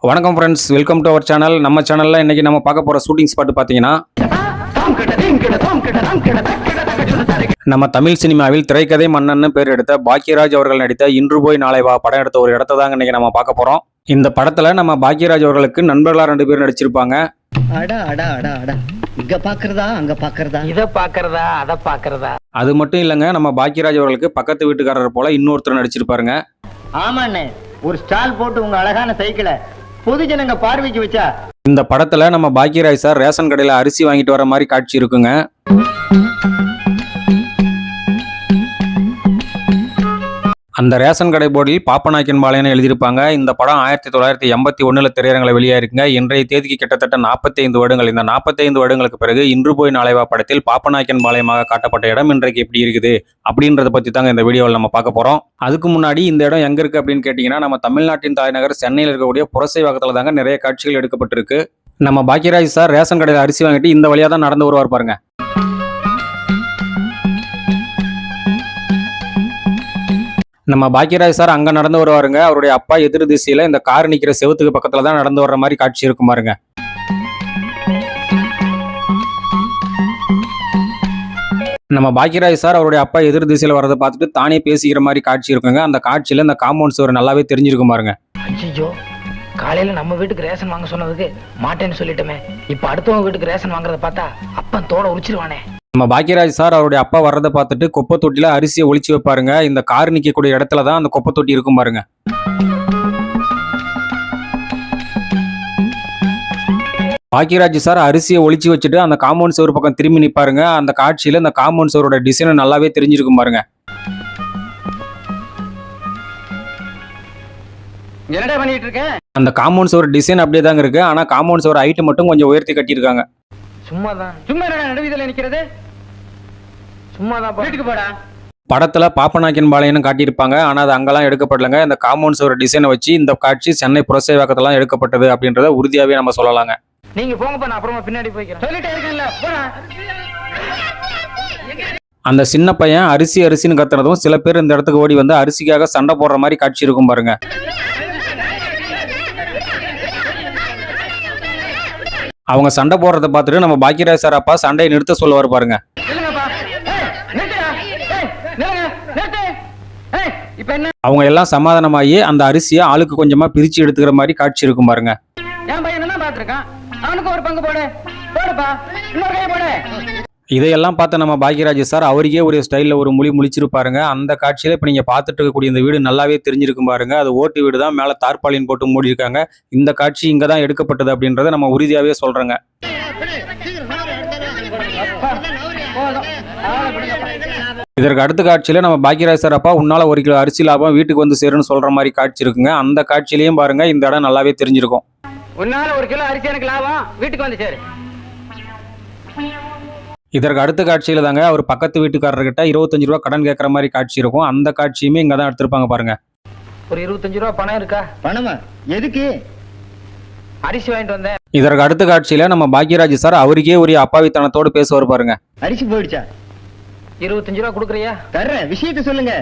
வணக்கம் friends, welcome to our channel. நம்ம சேனலில் இன்றைக்கி நம்ம பார்க்க போகிற ஷூட்டிங் ஸ்பாட் பார்த்தீங்கன்னா, நம்ம தமிழ் சினிமாவில் திரைக்கதை மன்னன்னு பேர் எடுத்த பாக்யராஜ் அவர்கள் நடித்த இன்று போய் நாளை வா படம் எடுத்த ஒரு இடத்த தாங்க இன்றைக்கி நம்ம பார்க்க போகிறோம். இந்த படத்தில் நம்ம பாக்யராஜ் அவர்களுக்கு நண்பர்களாக 2 பேர் நடிச்சிருப்பாங்க. இங்க பாக்குறதா அங்க பாக்குறதா இத பாக்குறதா அத பாக்குறதா. அது மட்டும் இல்லைங்க, நம்ம பாக்யராஜ் அவர்களுக்கு பக்கத்து வீட்டுக்காரர் போல இன்னொருத்தர் நடிச்சிருப்பாருங்க. ஆமாண்ணே, ஒரு ஸ்டால் போட்டு உங்க அழகான சைக்கிளை பொதுஜனங்க பார்வைக்கு வச்சா. இந்த படத்துல நம்ம பாக்யராஜ் சார் ரேஷன் கடையில அரிசி வாங்கிட்டு வர மாதிரி காட்சி இருக்குங்க. அந்த ரேஷன் கடை போர்டில் பாப்பநாயக்கன் பாளையம்னு எழுதியிருப்பாங்க. இந்த படம் 1981 திரையரங்கில் வெளியாயிருக்குங்க. இன்றைய தேதிக்கு கிட்டத்தட்ட 45 வருடங்கள். இந்த 45 வருடங்களுக்கு பிறகு இன்று போய் நாளை வா படத்தில் பாப்பநாயக்கன் பாளையமாக காட்டப்பட்ட இடம் இன்றைக்கு எப்படி இருக்குது அப்படின்றத பற்றி தாங்க இந்த வீடியோவில் நம்ம பார்க்க போகிறோம். அதுக்கு முன்னாடி இந்த இடம் எங்கே இருக்குது அப்படின்னு கேட்டிங்கன்னா, நம்ம தமிழ்நாட்டின் தலைநகர் சென்னையில் இருக்கக்கூடிய புரசைவாக்கத்தில் தாங்க நிறைய காட்சிகள் எடுக்கப்பட்டிருக்கு. நம்ம பாக்யராஜ் சார் ரேஷன் கடையில் அரிசி வாங்கிட்டு இந்த வழியாக தான் நடந்து வருவார் பாருங்க. நம்ம பாக்யராஜ் சார் அங்கே நடந்து வருவாருங்க. அவருடைய அப்பா எதிர் திசையில் இந்த கார் நிற்கிற செவத்துக்கு பக்கத்தில் தான் நடந்து வர்ற மாதிரி காட்சி இருக்கும் பாருங்க. நம்ம பாக்யராஜ் சார் அவருடைய அப்பா எதிர் திசையில் வரதை பார்த்துட்டு தானே பேசிக்கிற மாதிரி காட்சி இருக்குங்க. அந்த காட்சியில் இந்த காம்பவுண்ட் சுவர் நல்லாவே தெரிஞ்சிருக்கும் பாருங்க. ஐயோ, காலையில நம்ம வீட்டுக்கு ரேஷன் வாங்க சொன்னதுக்கு மாட்டேன்னு சொல்லிட்டோமே. இப்ப அடுத்தவங்க வீட்டுக்கு ரேஷன் வாங்குறத பார்த்தா அப்பன் தோட உரிச்சிருவானே. நம்ம பாக்யராஜ் சார் அவருடைய அப்பா வர்றதை பார்த்துட்டு குப்பை தொட்டில அரிசியை ஒளிச்சு வைப்பாருங்க. இந்த கார் நிற்கக்கூடிய இடத்துல தான் அந்த குப்பை தொட்டி இருக்கும் பாருங்க. பாக்யராஜ் சார் அரிசியை ஒளிச்சு வச்சுட்டு அந்த காம்பவுண்ட் சுவர் பக்கம் திரும்பி நிற்பாருங்க. அந்த காட்சியில இந்த காம்பவுண்ட் சுவரோட டிசைன் நல்லாவே தெரிஞ்சிருக்கும் பாருங்க. என்னடா பண்ணிட்டு இருக்க? அந்த காம்பவுண்ட் சுவர் டிசைன் அப்படியே தாங்க இருக்கு. ஆனா காம்பவுண்ட் சுவர் ஹைட் மட்டும் கொஞ்சம் உயர்த்தி கட்டியிருக்காங்க. சும்மா என்னடா நடுவீதில நிக்கிறது? சும்மாதான், வீட்டுக்கு போடா. படத்துல பாப்பநாயக்கன் பாளையம்னு காட்டியிருப்பாங்க. ஆனா அது அங்கெல்லாம் எடுக்கப்படலைங்க. இந்த காம்பவுண்ட் சுவர் டிசைனை வச்சு இந்த காட்சி சென்னை புரசைவாக்கத்தெல்லாம் எடுக்கப்பட்டது அப்படின்றத உறுதியாவே நம்ம சொல்லலாங்க. நீங்க போங்கப்பா, நான் அப்புறமா பின்னாடி போய்க்கிறேன். சொல்லிட்டே இருக்கேன்ல, போடா. அந்த சின்ன பையன் அரிசின்னு கத்துறதும் சில பேர் இந்த இடத்துக்கு ஓடி வந்து அரிசிக்காக சண்டை போடுற மாதிரி காட்சி இருக்கும் பாருங்க. அவங்க சண்டை போடுறத பார்த்துட்டு நம்ம பாக்யராஜ் சார் அப்பா சண்டையை நிறுத்த சொல்லுவார் பாருங்க. அவங்க எல்லாம் சமாதானமாகி அந்த அரிசியை ஆளுக்கு கொஞ்சமா பிரிச்சு எடுத்துக்கிற மாதிரி காட்சி இருக்கும் பாருங்க. இதையெல்லாம் பார்த்த நம்ம பாக்யராஜ் சார் அவருக்கே ஒரு ஸ்டைலில் ஒரு முழிச்சிருப்பாருங்க. அந்த காட்சியில இப்போ நீங்கள் பார்த்துட்டு இருக்கக்கூடிய இந்த வீடு நல்லாவே தெரிஞ்சிருக்கும் பாருங்க. அது ஓட்டு வீடு தான், மேலே தார்பாலின் போட்டு மூடி இருக்காங்க. இந்த காட்சி இங்கே தான் எடுக்கப்பட்டது அப்படின்றத நம்ம உறுதியாகவே சொல்றோங்க. இதற்கு அடுத்த காட்சியில நம்ம பாக்யராஜ் சார் அப்பா உன்னால 1 கிலோ அரிசி லாபம் வீட்டுக்கு வந்து சேருன்னு சொல்ற மாதிரி காட்சி இருக்குங்க. அந்த காட்சியிலையும் பாருங்க இந்த இடம் நல்லாவே தெரிஞ்சிருக்கும். உன்னால 1 கிலோ அரிசி எனக்கு லாபம் வீட்டுக்கு வந்து சேரு. இதற்கு அடுத்த காட்சியில தாங்க அவர் பக்கத்து வீட்டுக்காரர்கிட்ட 25 ரூபா கடன் கேட்கற மாதிரி காட்சி இருக்கும். அந்த காட்சியுமே இங்க தான் எடுத்திருப்பாங்க பாருங்க. ஒரு 25 ரூபா பணம் இருக்கா? பணமா? எதுக்கு? அரிசி வாங்கிட்டு வந்தேன். இதற்கு அடுத்த காட்சியில நம்ம பாக்யராஜ் சார் அவருக்கே ஒரு அப்பாவித்தனத்தோடு பேசுவார் பாருங்க. அரிசி போயிடுச்சா? 25 ரூபா கொடுக்குறியா? தர்றேன், விஷயத்தை சொல்லுங்க.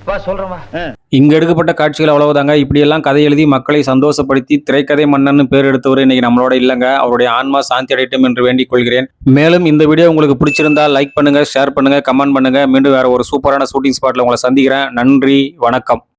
வா சொல்றேன். இங்க எடுக்கப்பட்ட காட்சிகள் அவ்வளவுதாங்க. இப்படி எல்லாம் கதை எழுதி மக்களை சந்தோஷப்படுத்தி திரைக்கதை மன்னன் பேர் எடுத்தவர் இன்னைக்கு நம்மளோட இல்லைங்க. அவருடைய ஆன்மா சாந்தி அடையட்டும் என்று வேண்டிக் கொள்கிறேன். மேலும் இந்த வீடியோ உங்களுக்கு பிடிச்சிருந்தா லைக் பண்ணுங்க, ஷேர் பண்ணுங்க, கமெண்ட் பண்ணுங்க. மீண்டும் வேற ஒரு சூப்பரான ஷூட்டிங் ஸ்பாட்ல உங்களை சந்திக்கிறேன். நன்றி, வணக்கம்.